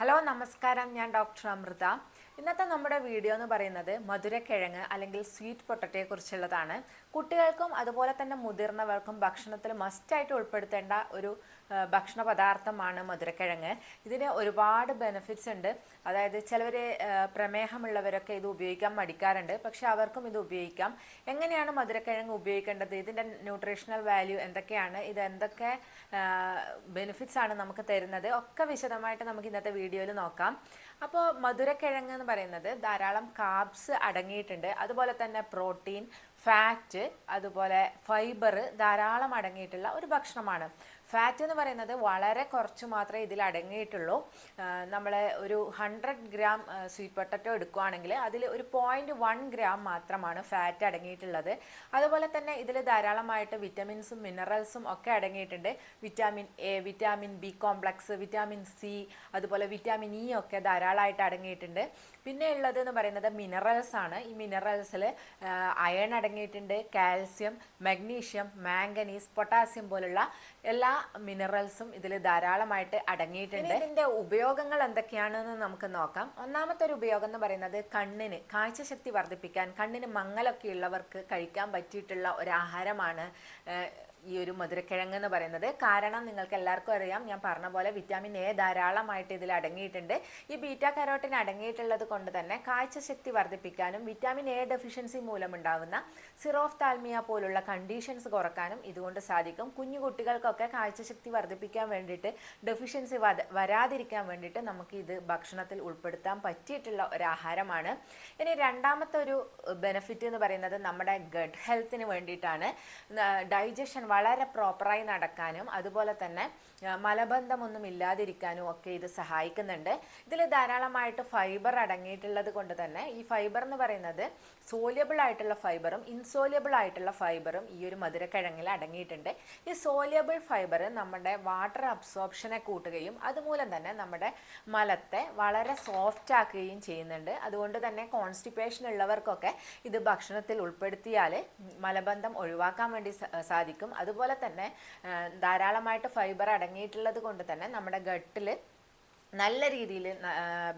Hello നമസ്കാരം, ഞാൻ doctor Amrita. ഇന്നത്തെ നമ്മുടെ വീഡിയോ എന്ന് പറയുന്നത് മധുരക്കിഴങ്ങ് അല്ലെങ്കിൽ സ്വീറ്റ് പൊട്ടറ്റോയെ കുറിച്ചുള്ളതാണ്. കുട്ടികൾക്കും അതുപോലെ തന്നെ മുതിർന്നവർക്കും ഭക്ഷണത്തിൽ മസ്റ്റായിട്ട് ഉൾപ്പെടുത്തേണ്ട ഒരു ഭക്ഷണ പദാർത്ഥമാണ് മധുരക്കിഴങ്ങ്. ഇതിന് ഒരുപാട് ബെനിഫിറ്റ്സ് ഉണ്ട്. അതായത് ചിലവർ പ്രമേഹമുള്ളവരൊക്കെ ഇത് ഉപയോഗിക്കാൻ മടിക്കാറുണ്ട്, പക്ഷെ അവർക്കും ഇത് ഉപയോഗിക്കാം. എങ്ങനെയാണ് മധുരക്കിഴങ്ങ് ഉപയോഗിക്കേണ്ടത്, ഇതിൻ്റെ ന്യൂട്രീഷണൽ വാല്യൂ എന്തൊക്കെയാണ്, ഇത് എന്തൊക്കെ ബെനിഫിറ്റ്സ് ആണ് നമുക്ക് തരുന്നത് ഒക്കെ വിശദമായിട്ട് നമുക്ക് ഇന്നത്തെ വീഡിയോയിൽ നോക്കാം. അപ്പോൾ മധുരക്കിഴങ്ങ് എന്ന് പറയുന്നത് ധാരാളം കാർബ്സ് അടങ്ങിയിട്ടുണ്ട്. അതുപോലെ തന്നെ പ്രോട്ടീൻ, ഫാറ്റ്, അതുപോലെ ഫൈബർ ധാരാളം അടങ്ങിയിട്ടുള്ള ഒരു ഭക്ഷണമാണ്. ഫാറ്റ് എന്ന് പറയുന്നത് വളരെ കുറച്ച് മാത്രമേ ഇതിൽ അടങ്ങിയിട്ടുള്ളൂ. നമ്മൾ ഒരു 100 ഗ്രാം സ്വീറ്റ് പൊട്ടറ്റോ എടുക്കുകയാണെങ്കിൽ അതിൽ ഒരു 0.1 ഗ്രാം മാത്രമാണ് ഫാറ്റ് അടങ്ങിയിട്ടുള്ളത്. അതുപോലെ തന്നെ ഇതിൽ ധാരാളമായിട്ട് വിറ്റമിൻസും മിനറൽസും ഒക്കെ അടങ്ങിയിട്ടുണ്ട്. Vitamin A, vitamin B complex, vitamin C, അതുപോലെ വിറ്റാമിൻ ഇ ഒക്കെ ധാരാളമായിട്ട് അടങ്ങിയിട്ടുണ്ട്. പിന്നെ ഉള്ളത് എന്ന് പറയുന്നത് മിനറൽസ് ആണ്. ഈ മിനറൽസിൽ അയൺ അടങ്ങിയിട്ടുണ്ട്, കാൽസ്യം, മഗ്നീഷ്യം, മാംഗനീസ്, പൊട്ടാസ്യം പോലുള്ള എല്ലാ മിനറൽസും ഇതിൽ ധാരാളമായിട്ട് അടങ്ങിയിട്ടുണ്ട്. ഇതിൻ്റെ ഉപയോഗങ്ങൾ എന്തൊക്കെയാണെന്ന് നമുക്ക് നോക്കാം. ഒന്നാമത്തെ ഒരു ഉപയോഗം എന്ന് പറയുന്നത് കണ്ണിന് കാഴ്ചശക്തി വർദ്ധിപ്പിക്കാൻ, കണ്ണിന് മങ്ങലൊക്കെ ഉള്ളവർക്ക് കഴിക്കാൻ പറ്റിയിട്ടുള്ള ഒരു ആഹാരമാണ് ഈ ഒരു മധുരക്കിഴങ്ങ് എന്ന് പറയുന്നത്. കാരണം നിങ്ങൾക്ക് എല്ലാവർക്കും അറിയാം, ഞാൻ പറഞ്ഞ പോലെ വിറ്റാമിൻ എ ധാരാളമായിട്ട് ഇതിൽ അടങ്ങിയിട്ടുണ്ട്. ഈ ബീറ്റാ കരോട്ടിൻ അടങ്ങിയിട്ടുള്ളത് കൊണ്ട് തന്നെ കാഴ്ചശക്തി വർദ്ധിപ്പിക്കാനും വിറ്റാമിൻ എ ഡെഫിഷ്യൻസി മൂലമുണ്ടാകുന്ന സിറോഫ്താൽമിയ പോലുള്ള കണ്ടീഷൻസ് കുറക്കാനും ഇതുകൊണ്ട് സാധിക്കും. കുഞ്ഞു കുട്ടികൾക്കൊക്കെ കാഴ്ചശക്തി വർദ്ധിപ്പിക്കാൻ വേണ്ടിയിട്ട്, ഡെഫിഷ്യൻസി വരാതിരിക്കാൻ വേണ്ടിയിട്ട് നമുക്ക് ഇത് ഭക്ഷണത്തിൽ ഉൾപ്പെടുത്താൻ പറ്റിയിട്ടുള്ള ഒരു ആഹാരമാണ്. ഇനി രണ്ടാമത്തെ ഒരു ബെനിഫിറ്റ് എന്ന് പറയുന്നത് നമ്മുടെ ഗട്ട് ഹെൽത്തിന് വേണ്ടിയിട്ടാണ്. ഡൈജഷൻ വളരെ പ്രോപ്പറായി നടക്കാനും അതുപോലെ തന്നെ മലബന്ധമൊന്നും ഇല്ലാതിരിക്കാനും ഒക്കെ ഇത് സഹായിക്കുന്നുണ്ട്. ഇതിൽ ധാരാളമായിട്ട് ഫൈബർ അടങ്ങിയിട്ടുള്ളത് കൊണ്ട് തന്നെ ഈ ഫൈബർ എന്ന് പറയുന്നത് സോല്യബിൾ ആയിട്ടുള്ള ഫൈബറും ഇൻസോല്യബിൾ ആയിട്ടുള്ള ഫൈബറും ഈ ഒരു മധുരക്കിഴങ്ങിൽ അടങ്ങിയിട്ടുണ്ട്. ഈ സോല്യബിൾ ഫൈബർ നമ്മുടെ വാട്ടർ അബ്സോർപ്ഷനെ കൂട്ടുകയും അതുമൂലം തന്നെ നമ്മുടെ മലത്തെ വളരെ സോഫ്റ്റ് ആക്കുകയും ചെയ്യുന്നുണ്ട്. അതുകൊണ്ട് തന്നെ കോൺസ്റ്റിപ്പേഷൻ ഉള്ളവർക്കൊക്കെ ഇത് ഭക്ഷണത്തിൽ ഉൾപ്പെടുത്തിയാൽ മലബന്ധം ഒഴിവാക്കാൻ വേണ്ടി സാധിക്കും. അതുപോലെ തന്നെ ധാരാളമായിട്ട് ഫൈബർ അടങ്ങിയിട്ടുള്ളത് കൊണ്ട് തന്നെ നമ്മുടെ ഗട്ടിൽ നല്ല രീതിയിൽ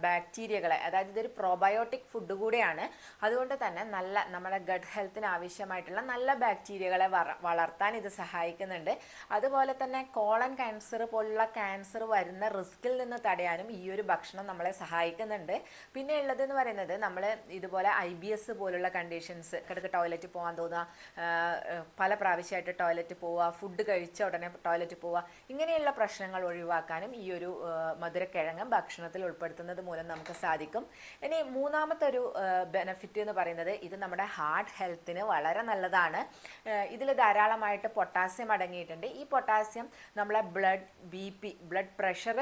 ബാക്ടീരിയകളെ, അതായത് ഇതൊരു പ്രോബയോട്ടിക് ഫുഡ് കൂടെയാണ്. അതുകൊണ്ട് തന്നെ നല്ല നമ്മുടെ ഗട്ട് ഹെൽത്തിന് ആവശ്യമായിട്ടുള്ള നല്ല ബാക്ടീരിയകളെ വളർത്താൻ ഇത് സഹായിക്കുന്നുണ്ട്. അതുപോലെ തന്നെ കോളൻ ക്യാൻസർ പോലുള്ള ക്യാൻസർ വരുന്ന റിസ്കിൽ നിന്ന് തടയാനും ഈ ഒരു ഭക്ഷണം നമ്മളെ സഹായിക്കുന്നുണ്ട്. പിന്നെ ഉള്ളതെന്ന് പറയുന്നത് നമ്മൾ ഇതുപോലെ IBS പോലുള്ള കണ്ടീഷൻസ്, ഇടയ്ക്ക് ടോയ്ലറ്റിൽ പോകാൻ തോന്നുക, പല പ്രാവശ്യമായിട്ട് ടോയ്ലറ്റ് പോവുക, ഫുഡ് കഴിച്ച ഉടനെ ടോയ്ലറ്റ് പോവുക, ഇങ്ങനെയുള്ള പ്രശ്നങ്ങൾ ഒഴിവാക്കാനും ഈ ഒരു മധുരക്കിഴങ്ങ് ഭക്ഷണത്തിൽ ഉൾപ്പെടുത്തുന്നത് മൂലം നമുക്ക് സാധിക്കും. ഇനി മൂന്നാമത്തെ ഒരു ബെനിഫിറ്റ് എന്ന് പറയുന്നത് ഇത് നമ്മുടെ ഹാർട്ട് ഹെൽത്തിന് വളരെ നല്ലതാണ്. ഇതിൽ ധാരാളമായിട്ട് പൊട്ടാസ്യം അടങ്ങിയിട്ടുണ്ട്. ഈ പൊട്ടാസ്യം നമ്മളെ ബ്ലഡ് പ്രഷർ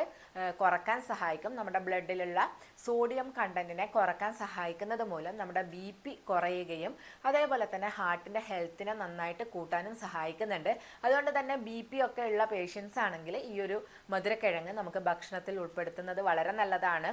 കുറക്കാൻ സഹായിക്കും. നമ്മുടെ ബ്ലഡിലുള്ള സോഡിയം കണ്ടന്റിനെ കുറക്കാൻ സഹായിക്കുന്നത് മൂലം നമ്മുടെ BP കുറയുകയും അതേപോലെ തന്നെ ഹാർട്ടിൻ്റെ ഹെൽത്തിനെ നന്നായിട്ട് കൂട്ടാനും സഹായിക്കുന്നുണ്ട്. അതുകൊണ്ട് തന്നെ BP ഒക്കെ ഉള്ള പേഷ്യൻസ് ആണെങ്കിൽ ഈ ഒരു മധുരക്കിഴങ്ങ് നമുക്ക് ഭക്ഷണത്തിൽ ഉൾപ്പെടുത്തുന്നത് വളരെ നല്ലതാണ്.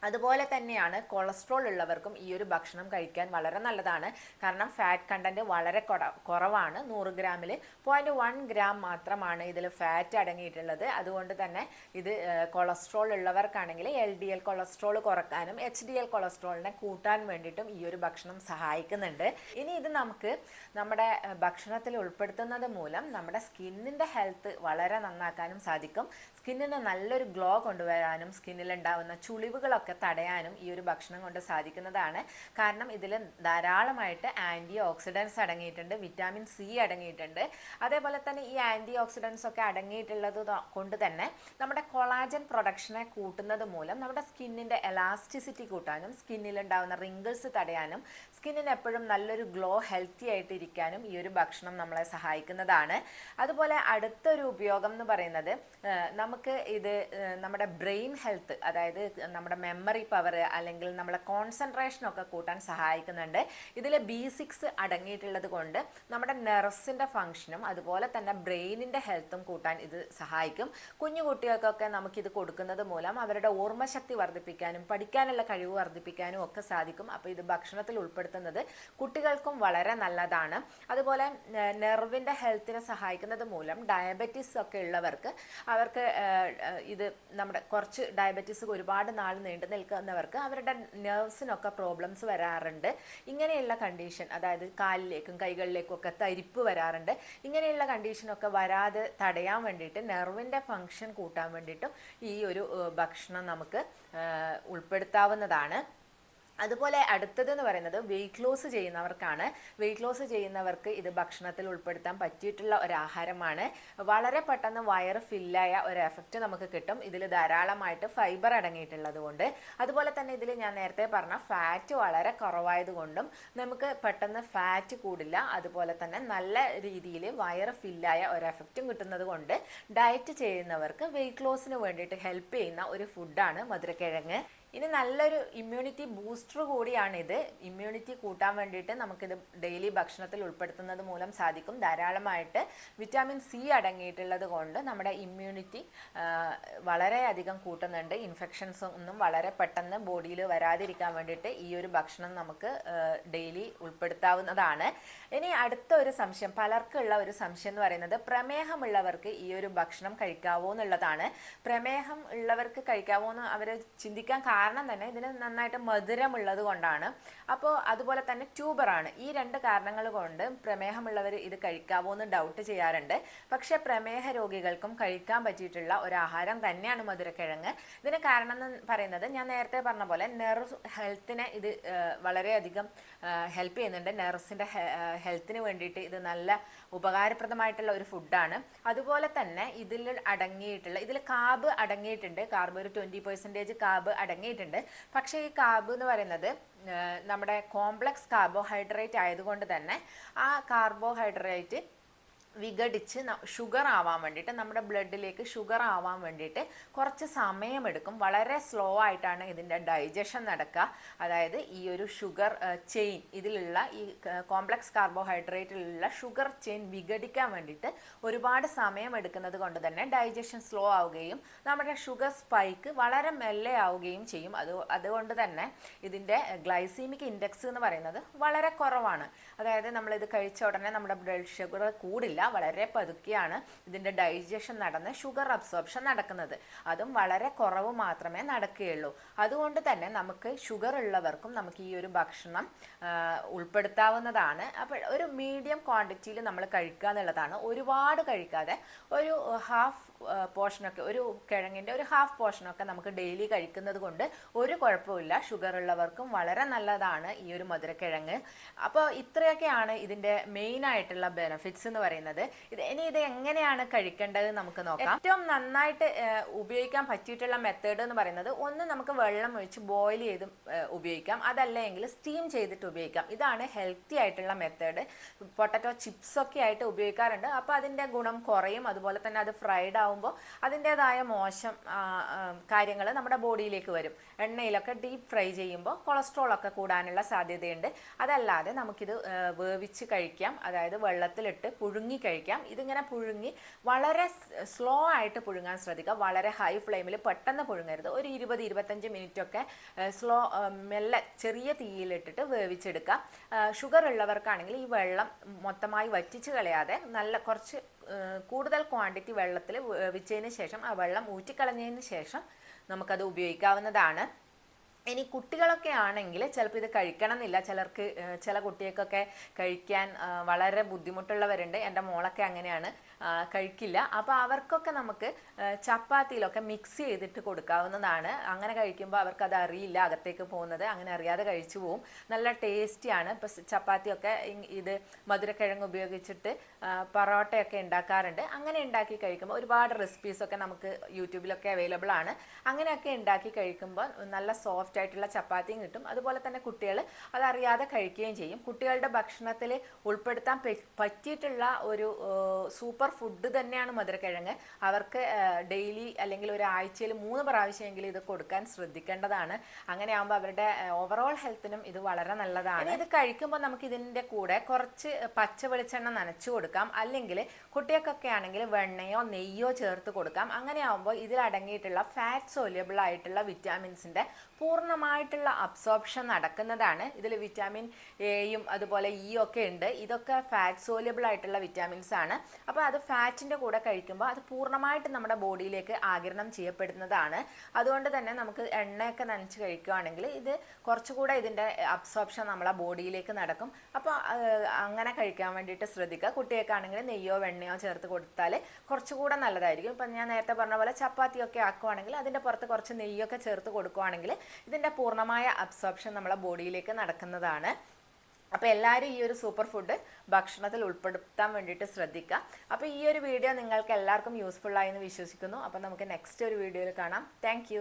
അതുപോലെ തന്നെയാണ് കൊളസ്ട്രോൾ ഉള്ളവർക്കും ഈ ഒരു ഭക്ഷണം കഴിക്കാൻ വളരെ നല്ലതാണ്. കാരണം ഫാറ്റ് കണ്ടന്റ് വളരെ കുറവാണ്. 100 ഗ്രാമിൽ 0.1 ഗ്രാം മാത്രമാണ് ഇതിൽ ഫാറ്റ് അടങ്ങിയിട്ടുള്ളത്. അതുകൊണ്ട് തന്നെ ഇത് കൊളസ്ട്രോൾ ഉള്ളവർക്കാണെങ്കിൽ LDL കൊളസ്ട്രോൾ കുറക്കാനും HDL കൊളസ്ട്രോളിനെ കൂട്ടാൻ വേണ്ടിയിട്ടും ഈ ഒരു ഭക്ഷണം സഹായിക്കുന്നുണ്ട്. ഇനി ഇത് നമുക്ക് നമ്മുടെ ഭക്ഷണത്തിൽ ഉൾപ്പെടുത്തുന്നത് മൂലം നമ്മുടെ സ്കിന്നിൻ്റെ ഹെൽത്ത് വളരെ നന്നാക്കാനും സാധിക്കും. സ്കിന്നിന് നല്ലൊരു ഗ്ലോ കൊണ്ടുവരാനും സ്കിന്നിലുണ്ടാവുന്ന ചുളിവുകളൊക്കെ തടയാനും ഈ ഒരു ഭക്ഷണം കൊണ്ട് സാധിക്കുന്നതാണ്. കാരണം ഇതിൽ ധാരാളമായിട്ട് ആൻറ്റി ഓക്സിഡൻസ് അടങ്ങിയിട്ടുണ്ട്, വിറ്റാമിൻ C അടങ്ങിയിട്ടുണ്ട്. അതേപോലെ തന്നെ ഈ ആൻറ്റി ഓക്സിഡൻസ് ഒക്കെ അടങ്ങിയിട്ടുള്ളത് കൊണ്ട് തന്നെ നമ്മുടെ കൊളാജൻ പ്രൊഡക്ഷനെ കൂട്ടുന്നത് മൂലം നമ്മുടെ സ്കിന്നിൻ്റെ എലാസ്റ്റിസിറ്റി കൂട്ടാനും സ്കിന്നിലുണ്ടാകുന്ന റിങ്കിൾസ് തടയാനും സ്കിന്നിന് എപ്പോഴും നല്ലൊരു ഗ്ലോ ഹെൽത്തി ആയിട്ട് ഇരിക്കാനും ഈ ഒരു ഭക്ഷണം നമ്മളെ സഹായിക്കുന്നതാണ്. അതുപോലെ അടുത്തൊരു ഉപയോഗം എന്ന് പറയുന്നത് നമുക്ക് ഇത് നമ്മുടെ ബ്രെയിൻ ഹെൽത്ത്, അതായത് നമ്മുടെ മെമ്മറി പവർ അല്ലെങ്കിൽ നമ്മളെ കോൺസെൻട്രേഷനൊക്കെ കൂട്ടാൻ സഹായിക്കുന്നുണ്ട്. ഇതിൽ B6 അടങ്ങിയിട്ടുള്ളത് കൊണ്ട് നമ്മുടെ നെർവ്സിൻ്റെ ഫങ്ഷനും അതുപോലെ തന്നെ ബ്രെയിനിൻ്റെ ഹെൽത്തും കൂട്ടാൻ ഇത് സഹായിക്കും. കുഞ്ഞു കുട്ടികൾക്കൊക്കെ നമുക്കിത് കൊടുക്കുന്നത് മൂലം അവരുടെ ഓർമ്മശക്തി വർദ്ധിപ്പിക്കാനും പഠിക്കാനുള്ള കഴിവ് വർദ്ധിപ്പിക്കാനും ഒക്കെ സാധിക്കും. അപ്പോൾ ഇത് ഭക്ഷണത്തിൽ ഉൾപ്പെടുത്തുന്നത് കുട്ടികൾക്കും വളരെ നല്ലതാണ്. അതുപോലെ നെർവിൻ്റെ ഹെൽത്തിനെ സഹായിക്കുന്നത് മൂലം ഡയബറ്റീസ് ഒക്കെ ഉള്ളവർക്ക് അവർക്ക് ഇത് നമ്മുടെ കുറച്ച് ഡയബറ്റീസ് ഒരുപാട് നാൾ നീണ്ടു നിൽക്കുന്നവർക്ക് അവരുടെ നെർവ്സിനൊക്കെ പ്രോബ്ലംസ് വരാറുണ്ട്. ഇങ്ങനെയുള്ള കണ്ടീഷൻ, അതായത് കാലിലേക്കും കൈകളിലേക്കും ഒക്കെ തരിപ്പ് വരാറുണ്ട്. ഇങ്ങനെയുള്ള കണ്ടീഷനൊക്കെ വരാതെ തടയാൻ വേണ്ടിയിട്ട്, നെർവിൻ്റെ ഫങ്ഷൻ കൂട്ടാൻ വേണ്ടിയിട്ടും ഈ ഒരു ഭക്ഷണം നമുക്ക് ഉൾപ്പെടുത്താവുന്നതാണ്. അതുപോലെ അടുത്തതെന്ന് പറയുന്നത് വെയിറ്റ് ലോസ് ചെയ്യുന്നവർക്കാണ്. വെയിറ്റ് ലോസ് ചെയ്യുന്നവർക്ക് ഇത് ഭക്ഷണത്തിൽ ഉൾപ്പെടുത്താൻ പറ്റിയിട്ടുള്ള ഒരു ആഹാരമാണ്. വളരെ പെട്ടെന്ന് വയറ് ഫില്ലായ ഒരു എഫക്റ്റ് നമുക്ക് കിട്ടും ഇതിൽ ധാരാളമായിട്ട് ഫൈബർ അടങ്ങിയിട്ടുള്ളത് കൊണ്ട്. അതുപോലെ തന്നെ ഇതിൽ ഞാൻ നേരത്തെ പറഞ്ഞ ഫാറ്റ് വളരെ കുറവായതുകൊണ്ടും നമുക്ക് പെട്ടെന്ന് ഫാറ്റ് കൂടില്ല. അതുപോലെ തന്നെ നല്ല രീതിയിൽ വയറ് ഫില്ലായ ഒരു എഫക്റ്റും കിട്ടുന്നത് കൊണ്ട് ഡയറ്റ് ചെയ്യുന്നവർക്ക് വെയിറ്റ് ലോസിന് വേണ്ടിയിട്ട് ഹെൽപ്പ് ചെയ്യുന്ന ഒരു ഫുഡാണ് മധുരക്കിഴങ്ങ്. ഇനി നല്ലൊരു ഇമ്മ്യൂണിറ്റി ബൂസ്റ്റർ കൂടിയാണിത്. ഇമ്മ്യൂണിറ്റി കൂട്ടാൻ വേണ്ടിയിട്ട് നമുക്കിത് ഡെയിലി ഭക്ഷണത്തിൽ ഉൾപ്പെടുത്തുന്നത് മൂലം സാധിക്കും. ധാരാളമായിട്ട് വിറ്റാമിൻ സി അടങ്ങിയിട്ടുള്ളത് കൊണ്ട് നമ്മുടെ ഇമ്മ്യൂണിറ്റി വളരെയധികം കൂട്ടുന്നുണ്ട്. ഇൻഫെക്ഷൻസ് ഒന്നും വളരെ പെട്ടെന്ന് ബോഡിയിൽ വരാതിരിക്കാൻ വേണ്ടിയിട്ട് ഈ ഒരു ഭക്ഷണം നമുക്ക് ഡെയിലി ഉൾപ്പെടുത്താവുന്നതാണ്. ഇനി അടുത്ത ഒരു സംശയം, പലർക്കുള്ള ഒരു സംശയം എന്ന് പറയുന്നത് പ്രമേഹമുള്ളവർക്ക് ഈ ഒരു ഭക്ഷണം കഴിക്കാവോ എന്നുള്ളതാണ്. പ്രമേഹം ഉള്ളവർക്ക് കഴിക്കാവോ എന്ന് അവർ ചിന്തിക്കാൻ കാരണം തന്നെ ഇതിന് നന്നായിട്ട് മധുരമുള്ളത് കൊണ്ടാണ്. അപ്പോൾ അതുപോലെ തന്നെ ട്യൂബറാണ്. ഈ രണ്ട് കാരണങ്ങൾ കൊണ്ട് പ്രമേഹമുള്ളവർ ഇത് കഴിക്കാവോ എന്ന് ഡൗട്ട് ചെയ്യാറുണ്ട്. പക്ഷേ പ്രമേഹ രോഗികൾക്കും കഴിക്കാൻ പറ്റിയിട്ടുള്ള ഒരു ആഹാരം തന്നെയാണ് മധുരക്കിഴങ്ങ്. ഇതിന് കാരണം എന്ന് പറയുന്നത് ഞാൻ നേരത്തെ പറഞ്ഞ പോലെ നെർവ് ഹെൽത്തിനെ ഇത് വളരെയധികം ഹെൽപ്പ് ചെയ്യുന്നുണ്ട്. നെർവ്സിൻ്റെ ഹെൽത്തിന് വേണ്ടിയിട്ട് ഇത് നല്ല ഉപകാരപ്രദമായിട്ടുള്ള ഒരു ഫുഡാണ്. അതുപോലെ തന്നെ ഇതിൽ കാർബ് അടങ്ങിയിട്ടുണ്ട്. കാർബ് ഒരു 20% കാർബ് അടങ്ങിയിട്ടുണ്ട്. പക്ഷേ ഈ കാർബ് എന്ന് പറയുന്നത് നമ്മുടെ കോംപ്ലക്സ് കാർബോഹൈഡ്രേറ്റ് ആയതുകൊണ്ട് തന്നെ ആ കാർബോഹൈഡ്രേറ്റ് വിഘടിച്ച് ഷുഗർ ആവാൻ വേണ്ടിയിട്ട്, നമ്മുടെ ബ്ലഡിലേക്ക് ഷുഗർ ആവാൻ വേണ്ടിയിട്ട് കുറച്ച് സമയമെടുക്കും. വളരെ സ്ലോ ആയിട്ടാണ് ഇതിൻ്റെ ഡൈജഷൻ നടക്കുക. അതായത് ഈ ഒരു ഷുഗർ ചെയിൻ, ഇതിലുള്ള ഈ കോംപ്ലക്സ് കാർബോഹൈഡ്രേറ്റിലുള്ള ഷുഗർ ചെയിൻ വിഘടിക്കാൻ വേണ്ടിയിട്ട് ഒരുപാട് സമയം എടുക്കുന്നത് കൊണ്ട് തന്നെ ഡൈജഷൻ സ്ലോ ആവുകയും നമ്മുടെ ഷുഗർ സ്പൈക്ക് വളരെ മെല്ലെ ആവുകയും ചെയ്യും. അതുകൊണ്ട് തന്നെ ഇതിൻ്റെ ഗ്ലൈസീമിക് ഇൻഡെക്സ് എന്ന് പറയുന്നത് വളരെ കുറവാണ്. അതായത് നമ്മളിത് കഴിച്ച ഉടനെ നമ്മുടെ ബ്ലഡ് ഷുഗർ കൂടില്ല, വളരെ പതുക്കെയാണ് ഇതിൻ്റെ ഡൈജഷൻ നടന്ന് ഷുഗർ അബ്സോർപ്ഷൻ നടക്കുന്നത്. അതും വളരെ കുറവ് മാത്രമേ നടക്കുകയുള്ളൂ. അതുകൊണ്ട് തന്നെ നമുക്ക് ഷുഗർ ഉള്ളവർക്കും നമുക്ക് ഈ ഒരു ഭക്ഷണം ഉൾപ്പെടുത്താവുന്നതാണ്. അപ്പോൾ ഒരു മീഡിയം ക്വാണ്ടിറ്റിയിൽ നമ്മൾ കഴിക്കുക എന്നുള്ളതാണ്. ഒരുപാട് കഴിക്കാതെ ഒരു ഹാഫ് പോർഷനൊക്കെ, ഒരു കിഴങ്ങിൻ്റെ ഒരു ഹാഫ് പോർഷനൊക്കെ നമുക്ക് ഡെയിലി കഴിക്കുന്നത് കൊണ്ട് ഒരു കുഴപ്പമില്ല. ഷുഗർ ഉള്ളവർക്കും വളരെ നല്ലതാണ് ഈ ഒരു മധുരക്കിഴങ്ങ്. അപ്പോൾ ഇത്രയൊക്കെയാണ് ഇതിൻ്റെ മെയിൻ ആയിട്ടുള്ള ബെനിഫിറ്റ്സ് എന്ന് പറയുന്നത്. ഇനി ഇത് എങ്ങനെയാണ് കഴിക്കേണ്ടത് നമുക്ക് നോക്കാം. ഏറ്റവും നന്നായിട്ട് ഉപയോഗിക്കാൻ പറ്റിയിട്ടുള്ള മെത്തേഡ് എന്ന് പറയുന്നത്, ഒന്ന് നമുക്ക് വെള്ളം ഒഴിച്ച് ബോയിൽ ചെയ്ത് ഉപയോഗിക്കാം, അതല്ലെങ്കിൽ സ്റ്റീം ചെയ്തിട്ട് ഉപയോഗിക്കാം. ഇതാണ് ഹെൽത്തി ആയിട്ടുള്ള മെത്തേഡ്. പൊട്ടറ്റോ ചിപ്സ് ഒക്കെ ആയിട്ട് ഉപയോഗിക്കാറുണ്ട്. അപ്പോൾ അതിൻ്റെ ഗുണം കുറയും. അതുപോലെ തന്നെ അത് ഫ്രൈഡ് ആവുമ്പോൾ അതിൻ്റെതായ മോശം കാര്യങ്ങൾ നമ്മുടെ ബോഡിയിലേക്ക് വരും. എണ്ണയിലൊക്കെ ഡീപ്പ് ഫ്രൈ ചെയ്യുമ്പോൾ കൊളസ്ട്രോൾ ഒക്കെ കൂടാനുള്ള സാധ്യതയുണ്ട്. അതല്ലാതെ നമുക്കിത് വേവിച്ച് കഴിക്കാം, അതായത് വെള്ളത്തിലിട്ട് പുഴുങ്ങി കഴിക്കാം. ഇതിങ്ങനെ പുഴുങ്ങി വളരെ സ്ലോ ആയിട്ട് പുഴുങ്ങാൻ ശ്രദ്ധിക്കുക. വളരെ ഹൈ ഫ്ലെയിമിൽ പെട്ടെന്ന് പുഴുങ്ങരുത്. ഒരു 20-25 മിനിറ്റ് ഒക്കെ സ്ലോ മെല്ലെ ചെറിയ തീയിലിട്ടിട്ട് വേവിച്ചെടുക്കാം. ഷുഗർ ഉള്ളവർക്കാണെങ്കിൽ ഈ വെള്ളം മൊത്തമായി വറ്റിച്ച് കളയാതെ നല്ല കുറച്ച് കൂടുതൽ ക്വാണ്ടിറ്റി വെള്ളത്തിൽ വേവിച്ചതിന് ശേഷം ആ വെള്ളം ഊറ്റിക്കളഞ്ഞതിന് ശേഷം നമുക്കത് ഉപയോഗിക്കാവുന്നതാണ്. ഇനി കുട്ടികളൊക്കെ ആണെങ്കിൽ ചിലപ്പോൾ ഇത് കഴിക്കണം എന്നില്ല. ചില കുട്ടികൾക്കൊക്കെ കഴിക്കാൻ വളരെ ബുദ്ധിമുട്ടുള്ളവരുണ്ട്. എൻ്റെ മോളൊക്കെ അങ്ങനെയാണ്, കഴിക്കില്ല. അപ്പോൾ അവർക്കൊക്കെ നമുക്ക് ചപ്പാത്തിയിലൊക്കെ മിക്സ് ചെയ്തിട്ട് കൊടുക്കാവുന്നതാണ്. അങ്ങനെ കഴിക്കുമ്പോൾ അവർക്കത് അറിയില്ല അകത്തേക്ക് പോകുന്നത്, അങ്ങനെ അറിയാതെ കഴിച്ചു പോവും. നല്ല ടേസ്റ്റിയാണ്. ഇപ്പോൾ ചപ്പാത്തിയൊക്കെ ഇത് മധുരക്കിഴങ്ങ് ഉപയോഗിച്ചിട്ട് പൊറോട്ടയൊക്കെ ഉണ്ടാക്കാറുണ്ട്. അങ്ങനെ ഉണ്ടാക്കി കഴിക്കുമ്പോൾ ഒരുപാട് റെസിപ്പീസൊക്കെ നമുക്ക് യൂട്യൂബിലൊക്കെ അവൈലബിൾ ആണ്. അങ്ങനെയൊക്കെ ഉണ്ടാക്കി കഴിക്കുമ്പോൾ നല്ല സോഫ്റ്റ് ആയിട്ടുള്ള ചപ്പാത്തിയും കിട്ടും. അതുപോലെ തന്നെ കുട്ടികൾ അതറിയാതെ കഴിക്കുകയും ചെയ്യും. കുട്ടികളുടെ ഭക്ഷണത്തിൽ ഉൾപ്പെടുത്താൻ പറ്റിയിട്ടുള്ള ഒരു സൂപ്പർ ഫുഡ് തന്നെയാണ് മധുരക്കിഴങ്ങ്. അവർക്ക് ഡെയിലി അല്ലെങ്കിൽ ഒരു ആഴ്ചയിൽ 3 പ്രാവശ്യമെങ്കിലും ഇത് കൊടുക്കാൻ ശ്രദ്ധിക്കേണ്ടതാണ്. അങ്ങനെ ആകുമ്പോൾ അവരുടെ ഓവറോൾ ഹെൽത്തിനും ഇത് വളരെ നല്ലതാണ്. ഇത് കഴിക്കുമ്പോൾ നമുക്ക് ഇതിൻ്റെ കൂടെ കുറച്ച് പച്ച വെളിച്ചെണ്ണ നനച്ചു കൊടുക്കാം, അല്ലെങ്കിൽ കുട്ടികൾക്കൊക്കെ ആണെങ്കിൽ വെണ്ണയോ നെയ്യോ ചേർത്ത് കൊടുക്കാം. അങ്ങനെ ആകുമ്പോൾ ഇതിൽ അടങ്ങിയിട്ടുള്ള ഫാറ്റ് സോല്യബിൾ ആയിട്ടുള്ള വിറ്റാമിൻസിൻ്റെ പൂർണ്ണമായിട്ടുള്ള അബ്സോർപ്ഷൻ നടക്കുന്നതാണ്. ഇതിൽ വിറ്റാമിൻ എയും അതുപോലെ ഇ ഒക്കെ ഉണ്ട്. ഇതൊക്കെ ഫാറ്റ് സോല്യബിൾ ആയിട്ടുള്ള വിറ്റാമിൻസ് ആണ്. അപ്പോൾ അത് അത് ഫാറ്റിൻ്റെ കൂടെ കഴിക്കുമ്പോൾ അത് പൂർണ്ണമായിട്ട് നമ്മുടെ ബോഡിയിലേക്ക് ആഗിരണം ചെയ്യപ്പെടുന്നതാണ്. അതുകൊണ്ട് തന്നെ നമുക്ക് എണ്ണയൊക്കെ നനച്ച് കഴിക്കുകയാണെങ്കിൽ ഇത് കുറച്ചുകൂടെ ഇതിൻ്റെ അബ്സോർപ്ഷൻ നമ്മളെ ബോഡിയിലേക്ക് നടക്കും. അപ്പോൾ അങ്ങനെ കഴിക്കാൻ വേണ്ടിയിട്ട് ശ്രദ്ധിക്കുക. കുട്ടികൾക്കാണെങ്കിൽ നെയ്യോ വെണ്ണയോ ചേർത്ത് കൊടുത്താൽ കുറച്ചുകൂടെ നല്ലതായിരിക്കും. ഇപ്പം ഞാൻ നേരത്തെ പറഞ്ഞ പോലെ ചപ്പാത്തിയൊക്കെ ആക്കുവാണെങ്കിൽ അതിൻ്റെ പുറത്ത് കുറച്ച് നെയ്യൊക്കെ ചേർത്ത് കൊടുക്കുകയാണെങ്കിൽ ഇതിൻ്റെ പൂർണ്ണമായ അബ്സോർപ്ഷൻ നമ്മളെ ബോഡിയിലേക്ക് നടക്കുന്നതാണ്. അപ്പോൾ എല്ലാവരും ഈ ഒരു സൂപ്പർ ഫുഡ് ഭക്ഷണത്തിൽ ഉൾപ്പെടുത്താൻ വേണ്ടിയിട്ട് ശ്രദ്ധിക്കുക. അപ്പോൾ ഈ ഒരു വീഡിയോ നിങ്ങൾക്ക് എല്ലാവർക്കും യൂസ്ഫുൾ ആയി എന്ന് വിശ്വസിക്കുന്നു. അപ്പോൾ നമുക്ക് നെക്സ്റ്റ് ഒരു വീഡിയോയിൽ കാണാം. താങ്ക്